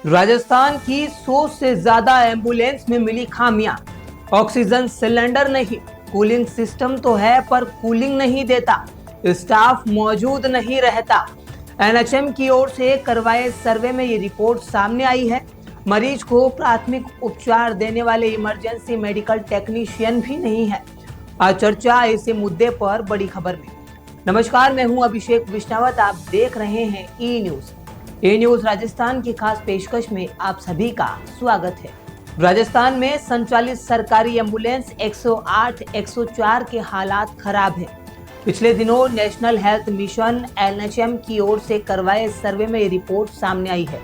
राजस्थान की 100 से ज्यादा एम्बुलेंस में मिली खामियां। ऑक्सीजन सिलेंडर नहीं, कूलिंग सिस्टम तो है पर कूलिंग नहीं देता, स्टाफ मौजूद नहीं रहता। एनएचएम की ओर से करवाए सर्वे में ये रिपोर्ट सामने आई है। मरीज को प्राथमिक उपचार देने वाले इमरजेंसी मेडिकल टेक्नीशियन भी नहीं है। आज चर्चा इसी मुद्दे पर बड़ी खबर में। नमस्कार, मैं हूं अभिषेक विष्णावत। आप देख रहे हैं ई न्यूज। ए न्यूज राजस्थान की खास पेशकश में आप सभी का स्वागत है। राजस्थान में संचालित सरकारी एम्बुलेंस 108, 104 के हालात खराब हैं। पिछले दिनों नेशनल हेल्थ मिशन एनएचएम की ओर से करवाए सर्वे में ये रिपोर्ट सामने आई है।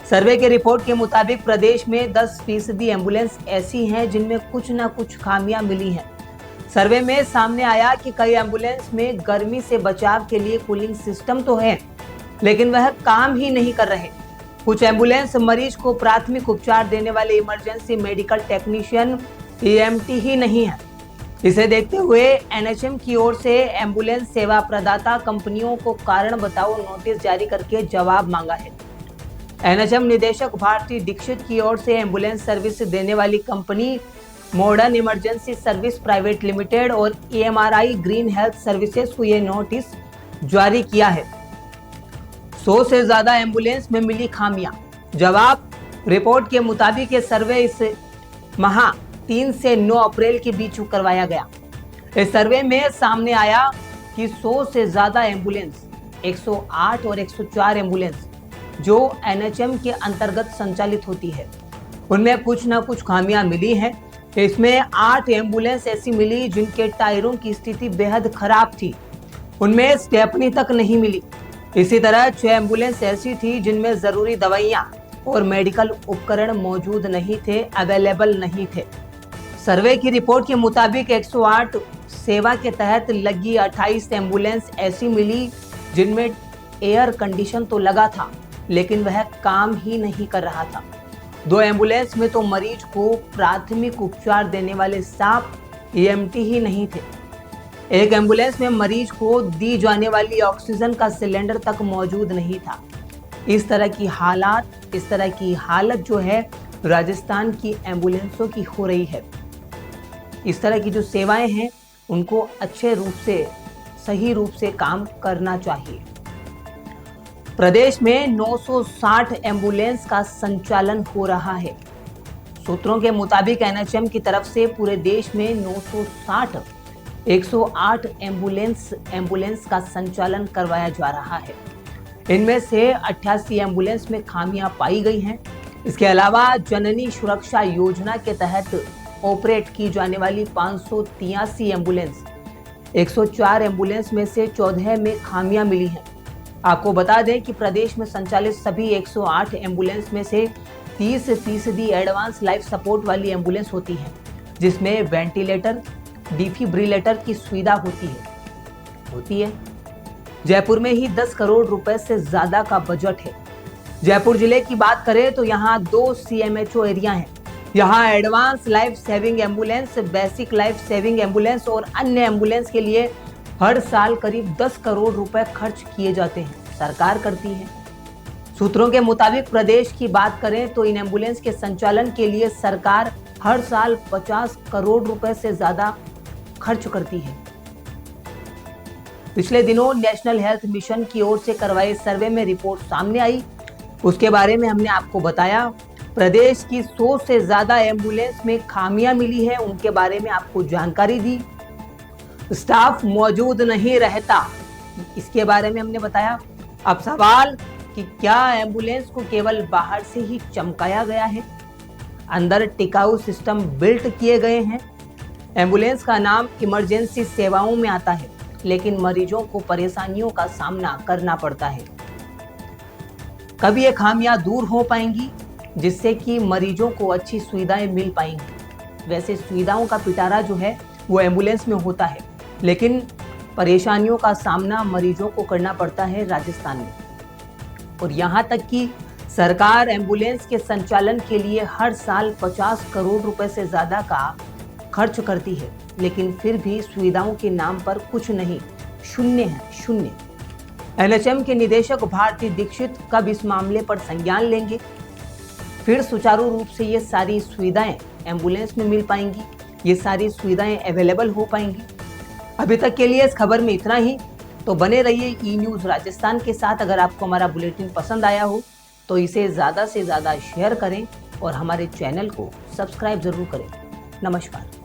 सर्वे के रिपोर्ट के मुताबिक प्रदेश में 10% एम्बुलेंस ऐसी हैं जिनमें कुछ न कुछ खामियां मिली हैं। सर्वे में सामने आया कि कई एम्बुलेंस में गर्मी से बचाव के लिए कूलिंग सिस्टम तो है, लेकिन वह काम ही नहीं कर रहे। कुछ एम्बुलेंस मरीज को प्राथमिक उपचार देने वाले इमरजेंसी मेडिकल टेक्नीशियन ईएमटी ही नहीं है। इसे देखते हुए एनएचएम की ओर से एम्बुलेंस सेवा प्रदाता कंपनियों को कारण बताओ नोटिस जारी करके जवाब मांगा है। एनएचएम निदेशक भारती दीक्षित की ओर से एम्बुलेंस सर्विस देने वाली company modern emergency service private limited और एएमआरआई ग्रीन हेल्थ सर्विसेज को यह नोटिस जारी किया है। 100 से ज्यादा एम्बुलेंस में मिली खामियां। जवाब: रिपोर्ट के मुताबिक ये सर्वे इस माह 3 से 9 अप्रैल के बीच करवाया गया। इस सर्वे में सामने आया कि 100 से ज्यादा एम्बुलेंस, 108 और 104 एम्बुलेंस जो एनएचएम के अंतर्गत संचालित होती है, उनमें कुछ न कुछ खामियां मिली हैं। इसमें 8 एम्बुलेंस ऐसी मिली जिनके टायरों की स्थिति बेहद खराब थी, उनमें स्टेपनी तक नहीं मिली। इसी तरह 6 एम्बुलेंस ऐसी थी जिनमें जरूरी दवाइयां और मेडिकल उपकरण मौजूद नहीं थे, अवेलेबल नहीं थे। सर्वे की रिपोर्ट के मुताबिक 108 सेवा के तहत लगी 28 एम्बुलेंस ऐसी मिली जिनमें एयर कंडीशन तो लगा था, लेकिन वह काम ही नहीं कर रहा था। 2 एम्बुलेंस में तो मरीज को प्राथमिक उपचार देने वाले स्टाफ ईएमटी ही नहीं थे। एक एम्बुलेंस में मरीज को दी जाने वाली ऑक्सीजन का सिलेंडर तक मौजूद नहीं था। इस तरह की हालत जो है राजस्थान की एम्बुलेंसों की हो रही है। इस तरह की जो सेवाएं हैं उनको अच्छे रूप से, सही रूप से काम करना चाहिए। प्रदेश में 960 एम्बुलेंस का संचालन हो रहा है। सूत्रों के मुताबिक एनएचएम की तरफ से पूरे देश में 960 108 एम्बुलेंस का संचालन करवाया जा रहा है। इनमें से 88 एम्बुलेंस में खामियां पाई गई हैं। इसके अलावा जननी सुरक्षा योजना के तहत ऑपरेट की जाने वाली 583 एम्बुलेंस, 104 एम्बुलेंस में से 14 में खामियां मिली हैं। आपको बता दें कि प्रदेश में संचालित सभी 108 एम्बुलेंस में से 30% एडवांस लाइफ सपोर्ट वाली एम्बुलेंस होती हैं, जिसमें वेंटिलेटर, डिफिब्रिलेटर की सुविधा होती है। जयपुर में ही 10 करोड़ रुपए से ज्यादा का बजट है। जयपुर जिले की बात करें तो यहाँ 2 सीएमएचओ एरिया हैं। यहाँ advance life saving ambulance, basic life saving ambulance और अन्य एम्बुलेंस के लिए हर साल करीब 10 करोड़ रुपए खर्च किए जाते हैं, सरकार करती है। सूत्रों के मुताबिक प्रदेश की बात करें तो इन एम्बुलेंस के संचालन के लिए सरकार हर साल 50 करोड़ रुपए से ज्यादा खर्च करती है। पिछले दिनों नेशनल हेल्थ मिशन की ओर से करवाए सर्वे में रिपोर्ट सामने आई, उसके बारे में हमने आपको बताया। प्रदेश की 100 से ज्यादा एम्बुलेंस में खामियां मिली है, उनके बारे में आपको जानकारी दी। स्टाफ मौजूद नहीं रहता, इसके बारे में हमने बताया। अब सवाल कि क्या एम्बुलेंस को केवल बाहर से ही चमकाया गया है, अंदर टिकाऊ सिस्टम बिल्ट किए गए हैं? एम्बुलेंस का नाम इमरजेंसी सेवाओं में आता है, लेकिन मरीजों को परेशानियों का सामना करना पड़ता है। कब ये खामियां दूर हो पाएंगी जिससे कि मरीजों को अच्छी सुविधाएं मिल पाएंगी? वैसे सुविधाओं का पिटारा जो है वो एम्बुलेंस में होता है, लेकिन परेशानियों का सामना मरीजों को करना पड़ता है राजस्थान में। और यहाँ तक कि सरकार एम्बुलेंस के संचालन के लिए हर साल 50 करोड़ रुपए से ज्यादा का खर्च करती है, लेकिन फिर भी सुविधाओं के नाम पर कुछ नहीं, शून्य है, शून्य। एनएचएम के निदेशक भारती दीक्षित कब इस मामले पर संज्ञान लेंगे, फिर सुचारू रूप से ये सारी सुविधाएं एम्बुलेंस में मिल पाएंगी, ये सारी सुविधाएं अवेलेबल हो पाएंगी। अभी तक के लिए इस खबर में इतना ही। तो बने रहिए ई न्यूज़ राजस्थान के साथ। अगर आपको हमारा बुलेटिन पसंद आया हो तो इसे ज़्यादा से ज़्यादा शेयर करें और हमारे चैनल को सब्सक्राइब ज़रूर करें। नमस्कार।